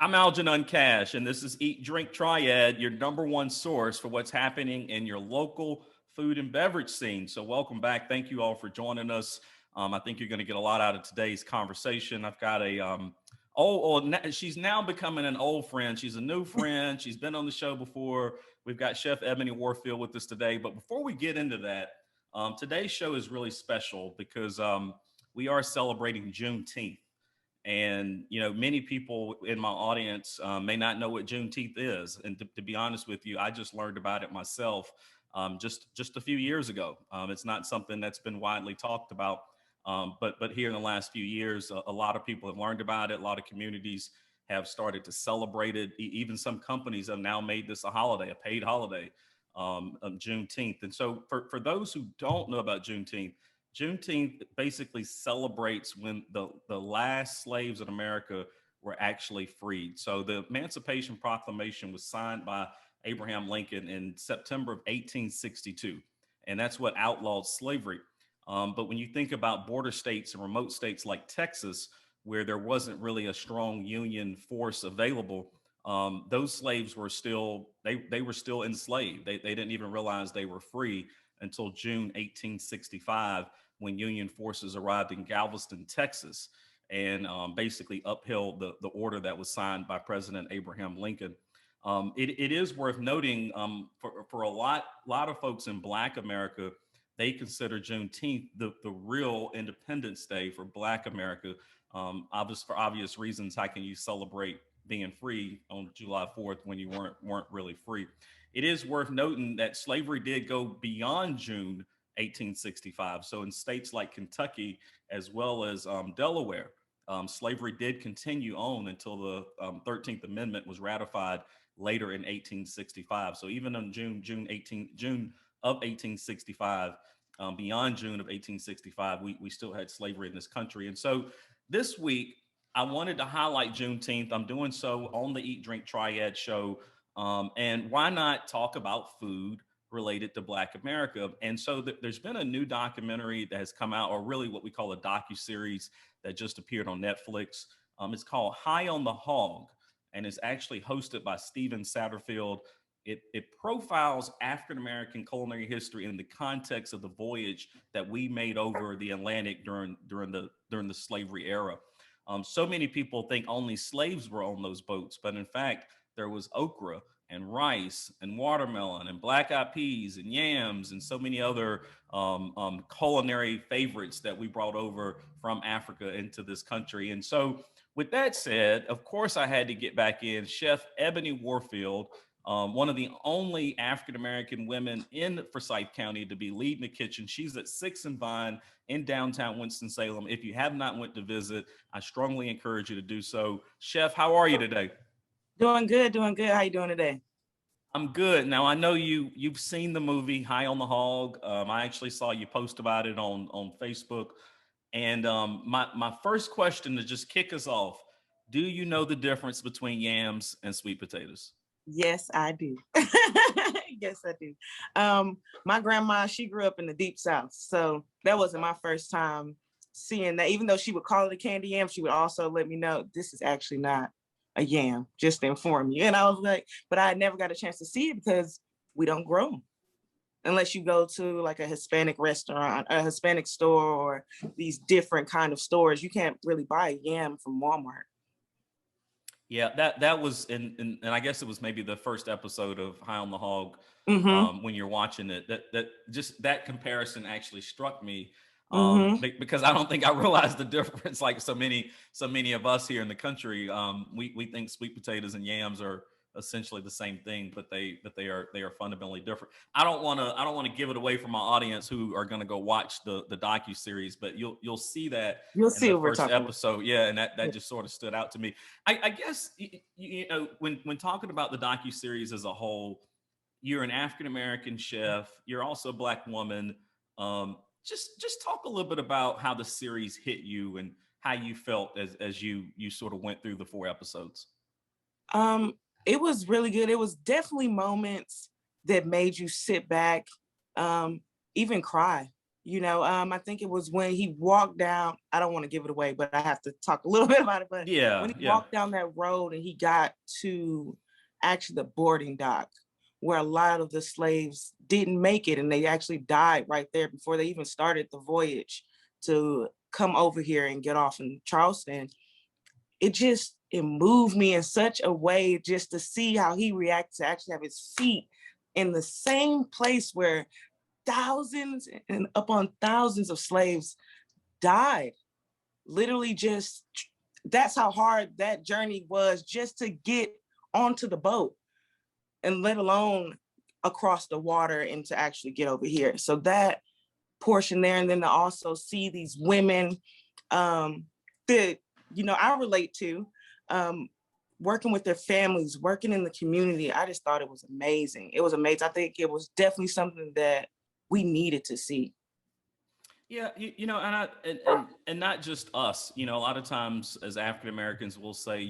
I'm Algenon Cash, and this is Eat, Drink, Triad, your number one source for what's happening in your local food and beverage scene. So, welcome back. Thank you all for joining us. I think you're going to get a lot out of today's conversation. I've got she's now becoming an old friend. She's a new friend. She's been on the show before. We've got Chef Ebony Warfield with us today. But before we get into that, today's show is really special because we are celebrating Juneteenth. And many people in my audience may not know what Juneteenth is. And to be honest with you, I just learned about it myself just a few years ago. It's not something that's been widely talked about, but here in the last few years, a lot of people have learned about it. A lot of communities have started to celebrate it. Even some companies have now made this a holiday, a paid holiday, of Juneteenth. And so for those who don't know about Juneteenth basically celebrates when the last slaves in America were actually freed. So the Emancipation Proclamation was signed by Abraham Lincoln in September of 1862, and that's what outlawed slavery. But when you think about border states and remote states like Texas, where there wasn't really a strong Union force available, those slaves were still they were still enslaved. They didn't even realize they were free until June 1865, when Union forces arrived in Galveston, Texas, and basically upheld the order that was signed by President Abraham Lincoln. It is worth noting for a lot of folks in Black America, they consider Juneteenth the real Independence Day for Black America. For obvious reasons, how can you celebrate being free on July 4th when you weren't really free? It is worth noting that slavery did go beyond June 1865. So in states like Kentucky, as well as Delaware, slavery did continue on until the 13th Amendment was ratified later in 1865. So even on June of 1865, beyond June of 1865, we still had slavery in this country. And so this week, I wanted to highlight Juneteenth. I'm doing so on the Eat, Drink, Triad show. And why not talk about food related to Black America? And so there's been a new documentary that has come out, or really what we call a docuseries that just appeared on Netflix. It's called High on the Hog, and it's actually hosted by Steven Satterfield. It profiles African American culinary history in the context of the voyage that we made over the Atlantic during the slavery era. So many people think only slaves were on those boats, but in fact, there was okra and rice and watermelon and black-eyed peas and yams and so many other culinary favorites that we brought over from Africa into this country. And so with that said, of course, I had to get back in Chef Ebony Warfield, one of the only African-American women in Forsyth County to be leading the kitchen. She's at 6 and Vine in downtown Winston-Salem. If you have not went to visit, I strongly encourage you to do so. Chef, how are you today? Doing good, doing good. How you doing today? I'm good. Now, I know you've seen the movie High on the Hog. I actually saw you post about it on Facebook. And my first question to just kick us off, do you know the difference between yams and sweet potatoes? Yes, I do. Yes, I do. My grandma, she grew up in the deep South. So that wasn't my first time seeing that. Even though she would call it a candy yam, she would also let me know this is actually not a yam, just to inform you. And I was like, but I never got a chance to see it because we don't grow them. Unless you go to like a Hispanic restaurant, a Hispanic store, or these different kind of stores, you can't really buy a yam from Walmart. Yeah, that was and I guess it was maybe the first episode of High on the Hog. When you're watching it, that just that comparison actually struck me, because I don't think I realized the difference. Like so many of us here in the country, we think sweet potatoes and yams are essentially the same thing, but they are fundamentally different. I don't want to give it away from my audience who are going to go watch the docu-series, but you'll see that in the first episode. Yeah, and that just sort of stood out to me. I guess when talking about the docu-series as a whole, you're an African American chef. You're also a Black woman. Just talk a little bit about how the series hit you and how you felt as you sort of went through the 4 episodes. It was really good. It was definitely moments that made you sit back, even cry. I think it was when he walked down, I don't want to give it away, but I have to talk a little bit about it. But Yeah, when he yeah. walked down that road and he got to actually the boarding dock, where a lot of the slaves didn't make it and they actually died right there before they even started the voyage to come over here and get off in Charleston, it moved me in such a way just to see how he reacted to actually have his feet in the same place where thousands and upon thousands of slaves died. Literally, just that's how hard that journey was just to get onto the boat, and let alone across the water and to actually get over here. So that portion there, and then to also see these women that I relate to, working with their families, working in the community. I just thought it was amazing. It was amazing. I think it was definitely something that we needed to see. Yeah, and not just us. A lot of times as African Americans, we'll say,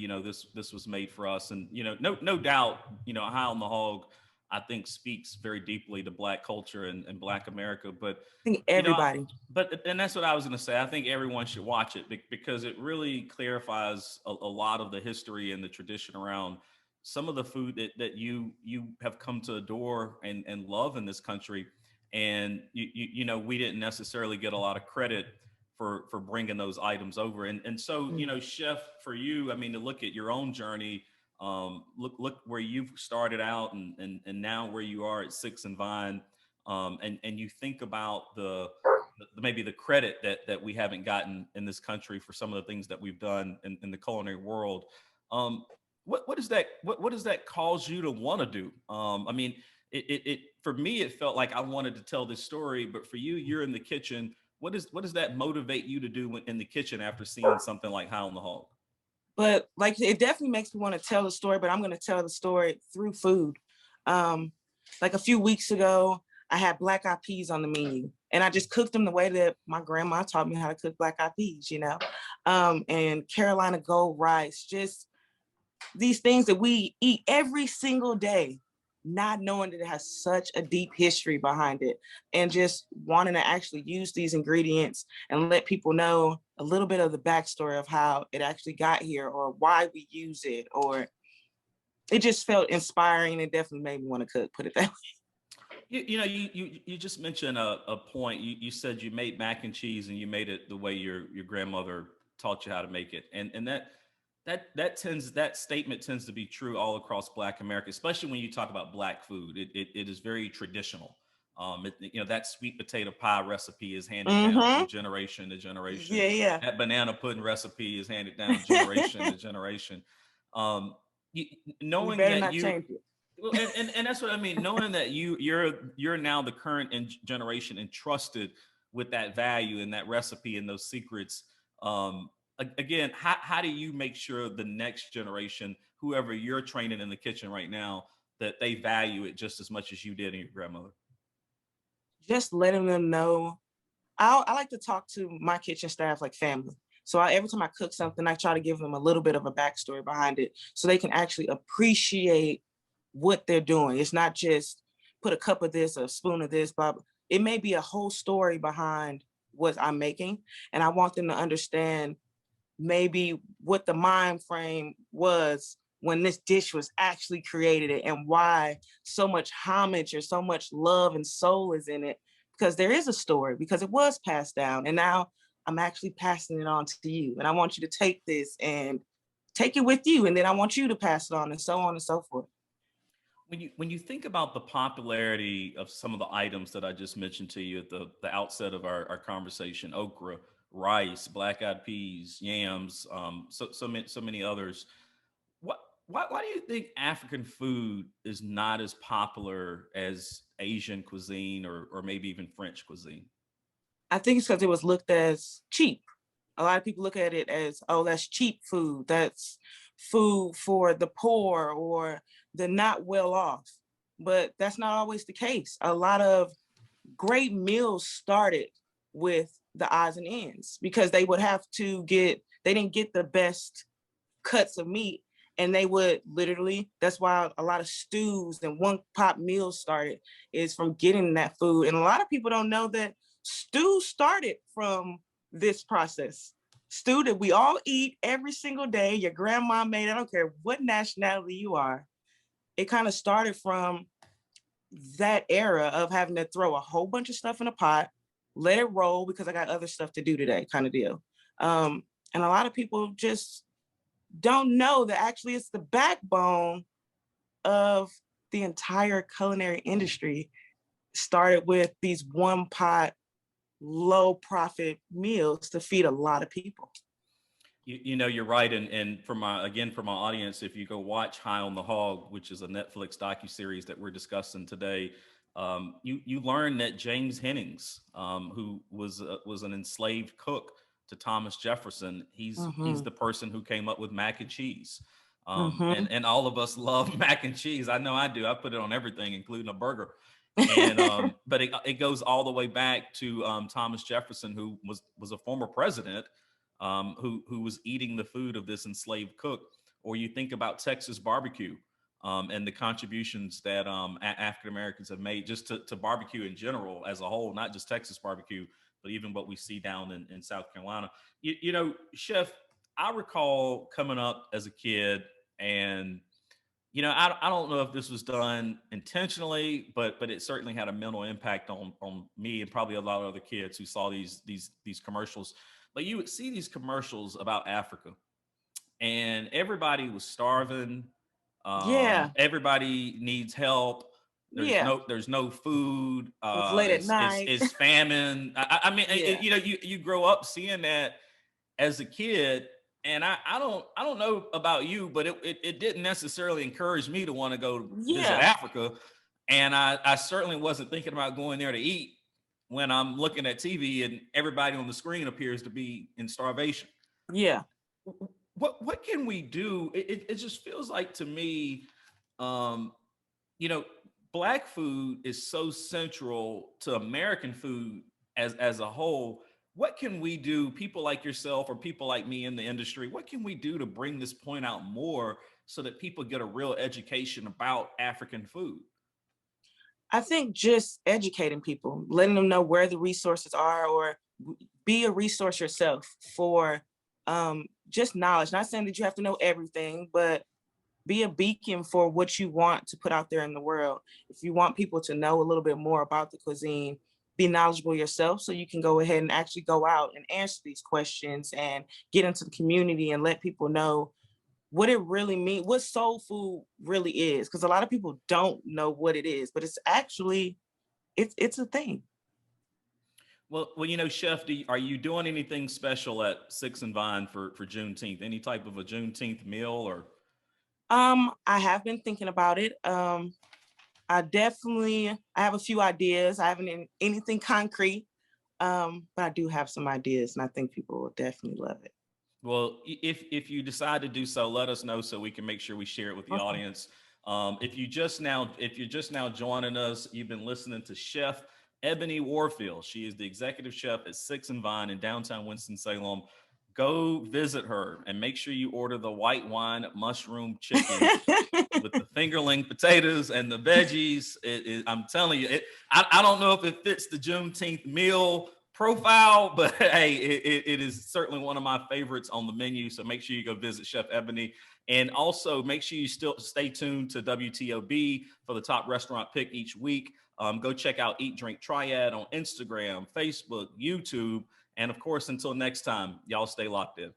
this was made for us, and no doubt, High on the Hog, I think speaks very deeply to Black culture and Black America. But I think you know, everybody. and that's what I was going to say. I think everyone should watch it because it really clarifies a lot of the history and the tradition around some of the food that you have come to adore and love in this country. And we didn't necessarily get a lot of credit for bringing those items over. And so, Chef, for you, I mean, to look at your own journey, look where you've started out and now where you are at Six and Vine, and you think about maybe the credit that we haven't gotten in this country for some of the things that we've done in the culinary world. What does that cause you to want to do? I mean, it for me, it felt like I wanted to tell this story, but for you, you're in the kitchen. What does that motivate you to do in the kitchen after seeing something like High on the Hog? But like, it definitely makes me want to tell the story, but I'm going to tell the story through food. Like a few weeks ago, I had black eyed peas on the menu, and I just cooked them the way that my grandma taught me how to cook black eyed peas, and Carolina Gold rice, just these things that we eat every single day, not knowing that it has such a deep history behind it, and just wanting to actually use these ingredients and let people know a little bit of the backstory of how it actually got here or why we use it, or it just felt inspiring. It definitely made me want to cook, put it that way. You just mentioned a point. You said you made mac and cheese and you made it the way your grandmother taught you how to make it, and that statement tends to be true all across Black America, especially when you talk about Black food. It is very traditional. That sweet potato pie recipe is handed down from generation to generation. Yeah. That banana pudding recipe is handed down generation to generation. Knowing that you well, and that's what I mean. Knowing that you're now the current generation entrusted with that value and that recipe and those secrets. Again, how do you make sure the next generation, whoever you're training in the kitchen right now, that they value it just as much as you did and your grandmother? Just letting them know. I like to talk to my kitchen staff like family. So every time I cook something, I try to give them a little bit of a backstory behind it so they can actually appreciate what they're doing. It's not just put a cup of this, a spoon of this, blah, blah. It may be a whole story behind what I'm making. And I want them to understand maybe what the mind frame was when this dish was actually created and why so much homage or so much love and soul is in it, because there is a story, because it was passed down. And now I'm actually passing it on to you. And I want you to take this and take it with you. And then I want you to pass it on, and so on and so forth. When you think about the popularity of some of the items that I just mentioned to you at the outset of our conversation, okra, rice, black eyed peas, yams, so many others, why do you think African food is not as popular as Asian cuisine or maybe even French cuisine? I think it's because it was looked as cheap. A lot of people look at it as, oh, that's cheap food. That's food for the poor or the not well off. But that's not always the case. A lot of great meals started with the odds and ends, because they would have to they didn't get the best cuts of meat. And they would literally, that's why a lot of stews and one pot meals started, is from getting that food. And a lot of people don't know that stew started from this process. Stew that we all eat every single day. Your grandma made, I don't care what nationality you are. It kind of started from that era of having to throw a whole bunch of stuff in a pot, let it roll because I got other stuff to do today, kind of deal. And a lot of people just don't know that actually it's the backbone of the entire culinary industry. Started with these one pot, low profit meals to feed a lot of people. You know, you're right. And for my audience, if you go watch High on the Hog, which is a Netflix docuseries that we're discussing today, you learn that James Hennings, who was an enslaved cook to Thomas Jefferson, he's the person who came up with mac and cheese. And all of us love mac and cheese. I know I do. I put it on everything, including a burger. And but it goes all the way back to Thomas Jefferson, who was a former president, who was eating the food of this enslaved cook. Or you think about Texas barbecue, and the contributions that African Americans have made just to barbecue in general as a whole, not just Texas barbecue, but even what we see down in South Carolina. You know, Chef, I recall coming up as a kid, and you know, I don't know if this was done intentionally, but it certainly had a mental impact on me and probably a lot of other kids who saw these commercials. But you would see these commercials about Africa, and everybody was starving. Yeah. Everybody needs help. There's no food. It's late at night. It's famine. I mean, you know, you grow up seeing that as a kid, and I don't know about you, but it didn't necessarily encourage me to want to go visit Africa. And I certainly wasn't thinking about going there to eat when I'm looking at TV and everybody on the screen appears to be in starvation. Yeah. What can we do? It just feels like to me, you know, Black food is so central to American food as a whole. What can we do, people like yourself or people like me in the industry, what can we do to bring this point out more so that people get a real education about African food? I think just educating people, letting them know where the resources are, or be a resource yourself for just knowledge. Not saying that you have to know everything, but be a beacon for what you want to put out there in the world. If you want people to know a little bit more about the cuisine, be knowledgeable yourself so you can go ahead and actually go out and answer these questions and get into the community and let people know what it really means, what soul food really is. Because a lot of people don't know what it is, but it's actually, it's a thing. Well, you know, Chef, are you doing anything special at Six and Vine for Juneteenth? Any type of a Juneteenth meal or? I have been thinking about it. I have a few ideas. I haven't anything concrete, but I do have some ideas, and I think people will definitely love it. Well, if you decide to do so, let us know so we can make sure we share it with the audience. If you're just now joining us, you've been listening to Chef Ebony Warfield. She is the executive chef at Six and Vine in downtown Winston-Salem. Go visit her and make sure you order the white wine mushroom chicken with the fingerling potatoes and the veggies. I'm telling you, I don't know if it fits the Juneteenth meal profile, but hey, it is certainly one of my favorites on the menu. So make sure you go visit Chef Ebony, and also make sure you still stay tuned to WTOB for the top restaurant pick each week. Go check out Eat Drink Triad on Instagram, Facebook, YouTube, and of course, until next time, y'all stay locked in.